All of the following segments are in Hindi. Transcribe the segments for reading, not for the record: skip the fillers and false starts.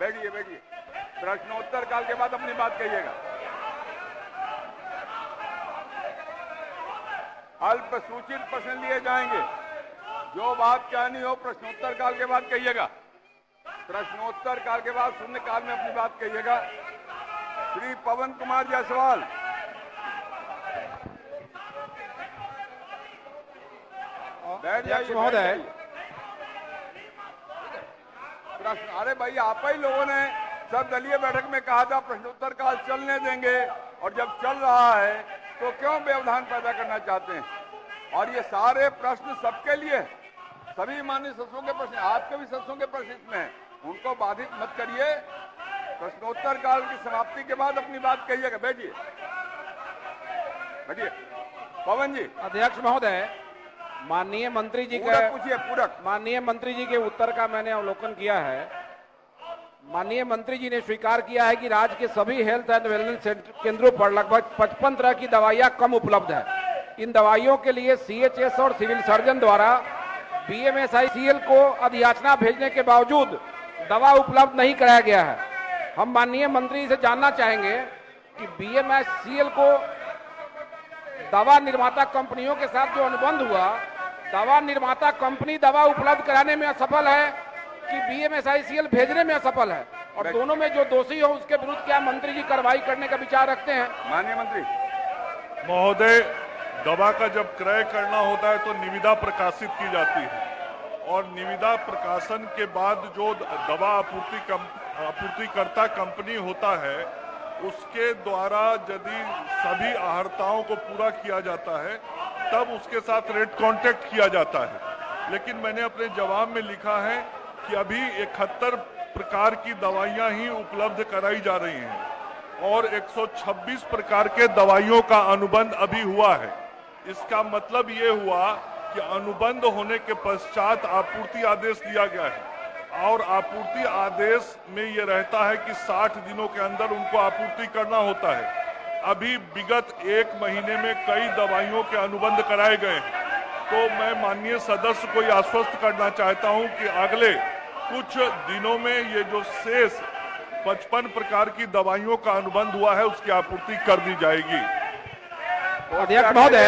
बैठिए बैठिए। प्रश्नोत्तर काल के बाद अपनी बात कहिएगा। अल्प सूचित प्रश्न लिए जाएंगे। जो बात कहनी हो प्रश्नोत्तर काल के बाद कहिएगा। प्रश्नोत्तर काल के बाद शून्य काल में अपनी बात कहिएगा। श्री पवन कुमार जायसवाल। बैठ जाइए महोदय। प्रश्न, अरे भाई आप ही लोगों ने सब दलीय बैठक में कहा था प्रश्नोत्तर काल चलने देंगे, और जब चल रहा है तो क्यों व्यवधान पैदा करना चाहते हैं? और ये सारे प्रश्न सबके लिए, सभी माननीय सदस्यों के प्रश्न, आपके भी सदस्यों के प्रश्न इसमें हैं, उनको बाधित मत करिए। प्रश्नोत्तर काल की समाप्ति के बाद अपनी बात कहिएगा। बैठिए बैठिए। पवन जी। अध्यक्ष महोदय, माननीय मंत्री जी का पूछिए। पूरक। माननीय मंत्री जी के उत्तर का मैंने अवलोकन किया है। माननीय मंत्री जी ने स्वीकार किया है कि राज्य के सभी हेल्थ एंड वेलनेस केंद्रों पर लगभग 55 तरह की दवाइयां कम उपलब्ध है। इन दवाइयों के लिए CHS और सिविल सर्जन द्वारा BMSICL को अधियाचना भेजने के बावजूद दवा उपलब्ध नहीं कराया गया है। हम माननीय मंत्री से जानना चाहेंगे कि BMSICL को दवा निर्माता कंपनियों के साथ जो अनुबंध हुआ, दवा निर्माता कंपनी दवा उपलब्ध कराने में असफल है कि BMSICL भेजने में असफल है, और दोनों में जो दोषी हो उसके विरुद्ध क्या मंत्री जी कार्रवाई करने का विचार रखते हैं? माननीय मंत्री महोदय, दवा का जब क्रय करना होता है तो निविदा प्रकाशित की जाती है, और निविदा प्रकाशन के बाद जो दवा आपूर्तिकर्ता कंपनी होता है उसके द्वारा यदि सभी आहर्ताओं को पूरा किया जाता है तब उसके साथ रेट कॉन्ट्रैक्ट किया जाता है। लेकिन मैंने अपने जवाब में लिखा है कि अभी 71 प्रकार की दवाइयां ही उपलब्ध कराई जा रही हैं और 126 प्रकार के दवाइयों का अनुबंध अभी हुआ है। इसका मतलब ये हुआ कि अनुबंध होने के पश्चात आपूर्ति आदेश दिया गया है, और आपूर्ति आदेश में ये रहता है कि 60 दिनों के अंदर उनको आपूर्ति करना होता है। अभी विगत 1 महीने में कई दवाइयों के अनुबंध कराए गए हैं। तो मैं माननीय सदस्य को यह आश्वस्त करना चाहता हूं कि अगले कुछ दिनों में ये जो शेष 55 प्रकार की दवाइयों का अनुबंध हुआ है उसकी आपूर्ति कर दी जाएगी। अध्यक्ष महोदय,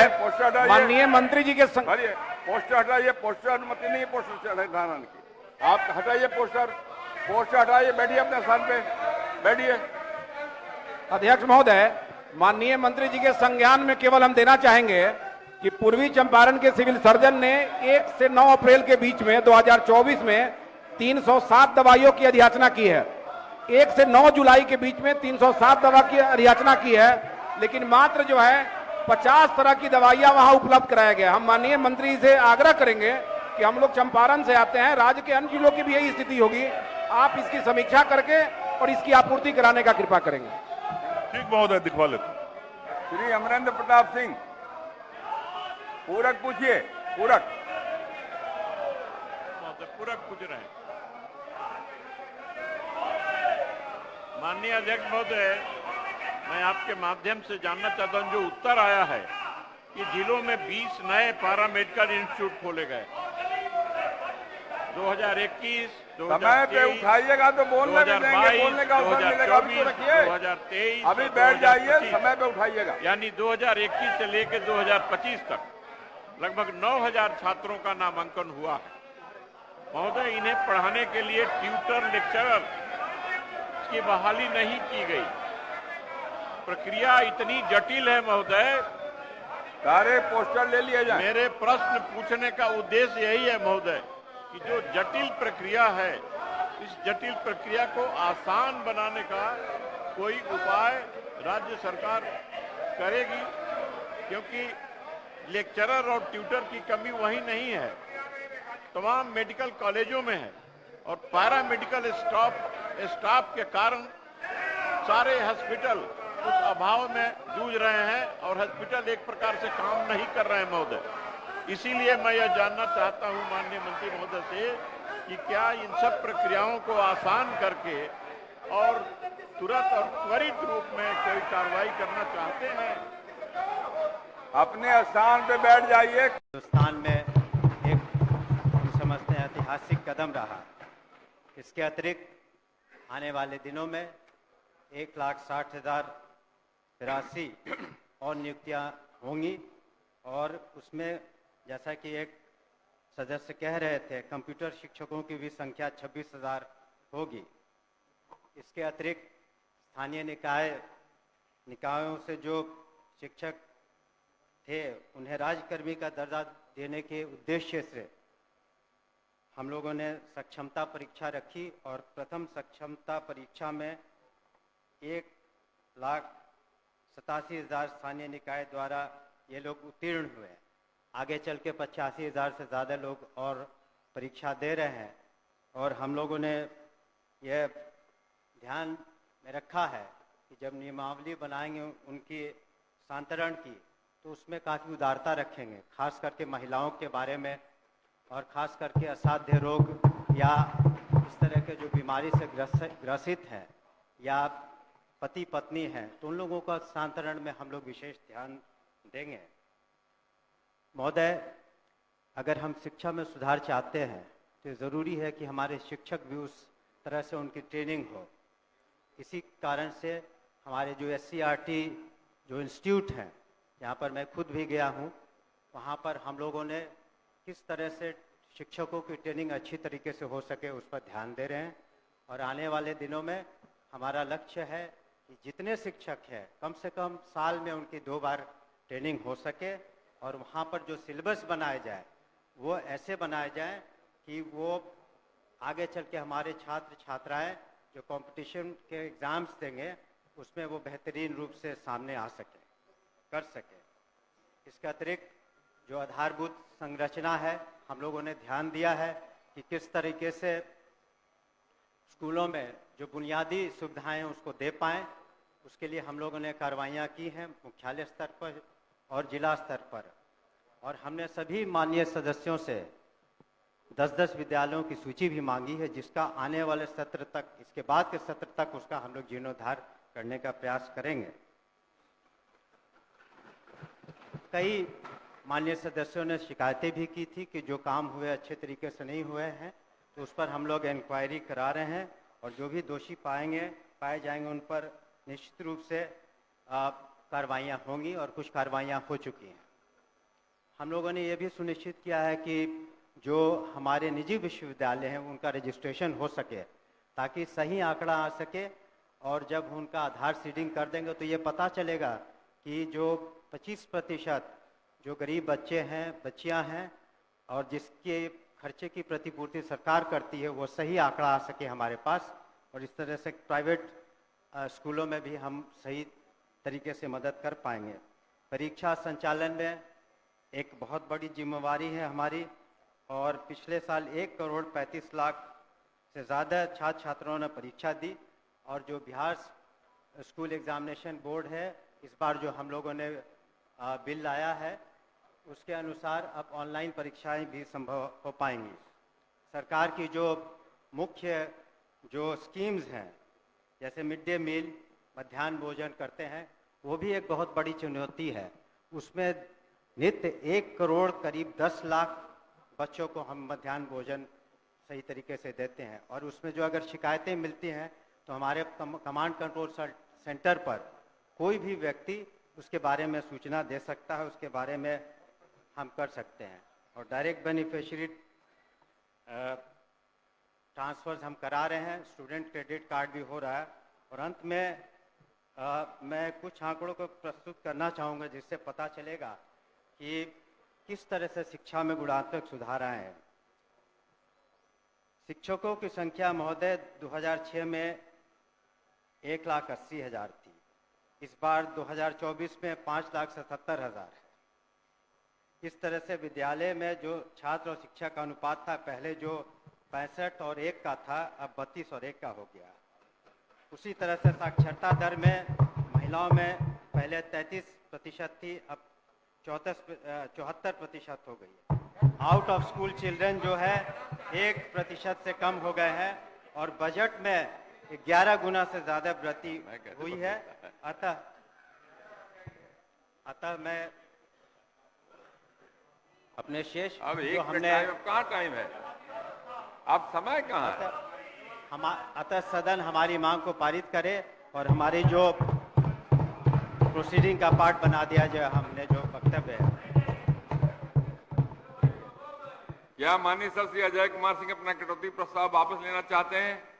माननीय मंत्री जी के पोस्टर हटाइए। पोस्टर अनुमति नहीं, पोस्टर हटाने की। आप हटाइए पोस्टर हटाइए। बैठिए अपने स्थान पे, बैठिए। अध्यक्ष महोदय, माननीय मंत्री जी के संज्ञान में केवल हम देना चाहेंगे कि पूर्वी चंपारण के सिविल सर्जन ने 1 से 9 अप्रैल के बीच में 2024 में 307 दवाइयों की अधियाचना की है। 1 से 9 जुलाई के बीच में 307 दवा की अधियाचना की है, लेकिन मात्र जो है 50 तरह की दवाइयां वहां उपलब्ध कराया गया। हम माननीय मंत्री से आग्रह करेंगे कि हम लोग चंपारण से आते हैं, राज्य के अन्य जिलों की भी यही स्थिति होगी, आप इसकी समीक्षा करके और इसकी आपूर्ति कराने का कृपा करेंगे। ठीक महोदय, दिखवा लेते। श्री अमरेंद्र प्रताप सिंह, पूरक पूछिए। पूरक पूछ रहे हैं। माननीय अध्यक्ष महोदय, मैं आपके माध्यम से जानना चाहता हूं, जो उत्तर आया है कि जिलों में 20 नए पैरामेडिकल इंस्टीट्यूट खोले गए 2021, समय पे उठाइएगा तो बोलने भी देंगे, बोलने का अवसर मिलेगा। अभी तो रखिए, 2023, अभी बैठ जाइए, समय पे उठाइएगा। यानी 2021 से लेकर 2025 तक लगभग 9000 छात्रों का नामांकन हुआ है। महोदय, इन्हें पढ़ाने के लिए ट्यूटर, लेक्चरर की बहाली नहीं की गई। प्रक्रिया इतनी जटिल है महोदय। सारे पोस्टर ले लिए जाए। मेरे प्रश्न पूछने का उद्देश्य यही है महोदय कि जो जटिल प्रक्रिया है, इस जटिल प्रक्रिया को आसान बनाने का कोई उपाय राज्य सरकार करेगी, क्योंकि लेक्चरर और ट्यूटर की कमी वही नहीं है, तमाम मेडिकल कॉलेजों में है, और पैरामेडिकल स्टाफ के कारण सारे हॉस्पिटल उस अभाव में जूझ रहे हैं और हॉस्पिटल एक प्रकार से काम नहीं कर रहे हैं महोदय। इसीलिए मैं यह जानना चाहता हूं माननीय मंत्री महोदय से कि क्या इन सब प्रक्रियाओं को आसान करके और तुरंत और त्वरित रूप में कोई कार्रवाई करना चाहते हैं? अपने स्थान पे बैठ जाइए। हिंदुस्तान में एक हम समझते हैं ऐतिहासिक कदम रहा। इसके अतिरिक्त आने वाले दिनों में 1,60,083 और नियुक्तियां होंगी और उसमें जैसा कि एक सदस्य कह रहे थे, कंप्यूटर शिक्षकों की भी संख्या 26,000 होगी। इसके अतिरिक्त स्थानीय निकायों से जो शिक्षक थे उन्हें राज्यकर्मी का दर्जा देने के उद्देश्य से हम लोगों ने सक्षमता परीक्षा रखी और प्रथम सक्षमता परीक्षा में 1,87,000 स्थानीय निकाय द्वारा ये लोग उत्तीर्ण हुए। आगे चल के 85,000 से ज़्यादा लोग और परीक्षा दे रहे हैं और हम लोगों ने यह ध्यान में रखा है कि जब नियमावली बनाएंगे उनकी सांतरण की तो उसमें काफ़ी उदारता रखेंगे, खास करके महिलाओं के बारे में और खास करके असाध्य रोग या इस तरह के जो बीमारी से ग्रसित हैं या पति पत्नी हैं तो उन लोगों का सांतरण में हम लोग विशेष ध्यान देंगे। महोदय, अगर हम शिक्षा में सुधार चाहते हैं तो ज़रूरी है कि हमारे शिक्षक भी उस तरह से उनकी ट्रेनिंग हो। इसी कारण से हमारे जो SCRT जो इंस्टीट्यूट हैं, यहाँ पर मैं खुद भी गया हूँ, वहाँ पर हम लोगों ने किस तरह से शिक्षकों की ट्रेनिंग अच्छी तरीके से हो सके उस पर ध्यान दे रहे हैं और आने वाले दिनों में हमारा लक्ष्य है कि जितने शिक्षक हैं कम से कम साल में उनकी 2 बार ट्रेनिंग हो सके और वहाँ पर जो सिलेबस बनाए जाए वो ऐसे बनाए जाए कि वो आगे चल के हमारे छात्र छात्राएं जो कंपटीशन के एग्ज़ाम्स देंगे उसमें वो बेहतरीन रूप से सामने आ सके, कर सके। इसके अतिरिक्त जो आधारभूत संरचना है हम लोगों ने ध्यान दिया है कि किस तरीके से स्कूलों में जो बुनियादी सुविधाएं हैं उसको दे पाएँ। उसके लिए हम लोगों ने कार्रवाइयाँ की हैं मुख्यालय स्तर पर और जिला स्तर पर और हमने सभी माननीय सदस्यों से 10-10 विद्यालयों की सूची भी मांगी है जिसका आने वाले सत्र तक, इसके बाद के सत्र तक उसका हम लोग जीर्णोद्धार करने का प्रयास करेंगे। कई माननीय सदस्यों ने शिकायतें भी की थी कि जो काम हुए अच्छे तरीके से नहीं हुए हैं तो उस पर हम लोग इंक्वायरी करा रहे हैं और जो भी दोषी पाए जाएंगे उन पर निश्चित रूप से कार्रवाइयाँ होंगी और कुछ कार्रवाइयाँ हो चुकी हैं। हम लोगों ने ये भी सुनिश्चित किया है कि जो हमारे निजी विश्वविद्यालय हैं उनका रजिस्ट्रेशन हो सके ताकि सही आंकड़ा आ सके और जब उनका आधार सीडिंग कर देंगे तो ये पता चलेगा कि जो 25% जो गरीब बच्चे हैं, बच्चियां हैं और जिसके खर्चे की प्रतिपूर्ति सरकार करती है वो सही आंकड़ा आ सके हमारे पास और इस तरह से प्राइवेट स्कूलों में भी हम सही तरीके से मदद कर पाएंगे। परीक्षा संचालन में एक बहुत बड़ी जिम्मेवारी है हमारी और पिछले साल 1,35,00,000 से ज़्यादा छात्र छात्राओं ने परीक्षा दी और जो बिहार स्कूल एग्जामिनेशन बोर्ड है इस बार जो हम लोगों ने बिल लाया है उसके अनुसार अब ऑनलाइन परीक्षाएं भी संभव हो पाएंगी। सरकार की जो मुख्य जो स्कीम्स हैं जैसे मिड डे मील, मध्याह्न भोजन करते हैं वो भी एक बहुत बड़ी चुनौती है। उसमें नित्य 1 करोड़ करीब 10 लाख बच्चों को हम मध्याह्न भोजन सही तरीके से देते हैं और उसमें जो अगर शिकायतें मिलती हैं तो हमारे कमांड कंट्रोल सेंटर पर कोई भी व्यक्ति उसके बारे में सूचना दे सकता है, उसके बारे में हम कर सकते हैं और डायरेक्ट बेनिफिशियरी ट्रांसफर्स हम करा रहे हैं, स्टूडेंट क्रेडिट कार्ड भी हो रहा है और अंत में मैं कुछ आंकड़ों को प्रस्तुत करना चाहूँगा जिससे पता चलेगा कि किस तरह से शिक्षा में गुणात्मक सुधार आए हैं। शिक्षकों की संख्या महोदय 2006 में 1,80,000 थी, इस बार 2024 में 5,77,000 है। इस तरह से विद्यालय में जो छात्र और शिक्षक का अनुपात था पहले जो 65 और 1 का था अब 32 और 1 का हो गया। उसी तरह से साक्षरता दर में महिलाओं में पहले 33% थी अब 74% हो गई है। आउट ऑफ स्कूल चिल्ड्रन जो है 1% से कम हो गए हैं और बजट में 11 गुना से ज़्यादा वृद्धि हुई है। अतः मैं अपने शेष अब जो एक हमने कहाँ टाइम है, अब समय कहाँ है? अतः सदन हमारी मांग को पारित करे और हमारी जो प्रोसीडिंग का पार्ट बना दिया जाए, हमने जो वक्तव्य है। क्या माननीय सर श्री अजय कुमार सिंह अपना कटौती प्रस्ताव वापस लेना चाहते हैं?